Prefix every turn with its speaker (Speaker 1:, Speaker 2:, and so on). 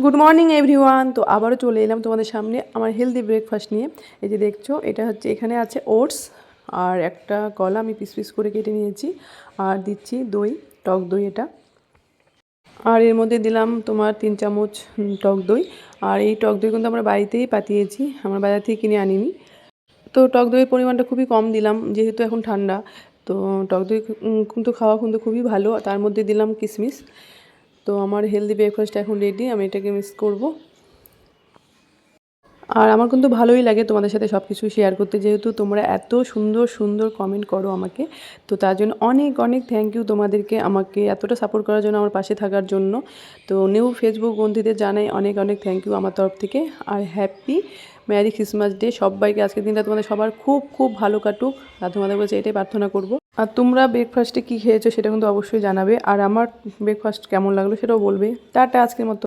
Speaker 1: Good morning everyone. তো আবারও চলে এলাম তোমাদের সামনে আমার হেলদি ব্রেকফাস্ট নিয়ে। এই যে দেখছো, এটা হচ্ছে, এখানে আছে ওটস আর একটা কলা আমি পিস পিস করে কেটে নিয়েছি, আর দিচ্ছি দই, টক দই এটা। আর এর মধ্যে দিলাম তোমার 3 চামচ টক দই। আর এই টক দই কিন্তু আমরা বাড়িতেই পাতিয়েছি, আমরা বাজার থেকে কিনে আনিনি। তো টক দইয়ের পরিমাণটা খুবই কম দিলাম, যেহেতু এখন ঠান্ডা। তো টক দই কিন্তু খাওয়া কিন্তু খুবই ভালো। তার মধ্যে দিলাম কিশমিশ। তো আমার হেলদি ব্রেকফাস্ট এখন রেডি, আমি এটাকে মিক্স করব। আর আমার কিন্তু ভালোই লাগে তোমাদের সাথে সব কিছু শেয়ার করতে, যেহেতু তোমরা এত সুন্দর সুন্দর কমেন্ট করো আমাকে। তো তার জন্য অনেক অনেক থ্যাংক ইউ তোমাদেরকে, আমাকে এতটা সাপোর্ট করার জন্য, আমার পাশে থাকার জন্য। তো নিউ ফেসবুক বন্ধুদের জানাই অনেক অনেক থ্যাংক ইউ আমার তরফ থেকে। আর হ্যাপি মেরি ক্রিসমাস ডে সবাইকে। আজকের দিনটা তোমাদের সবার খুব খুব ভালো কাটুক, আর তোমাদের কাছে এটাই প্রার্থনা করব। আর তোমরা ব্রেকফাস্টে কী খেয়েছো সেটা কিন্তু অবশ্যই জানাবে, আর আমার ব্রেকফাস্ট কেমন লাগলো সেটাও বলবে। টাটা আজকের মতো।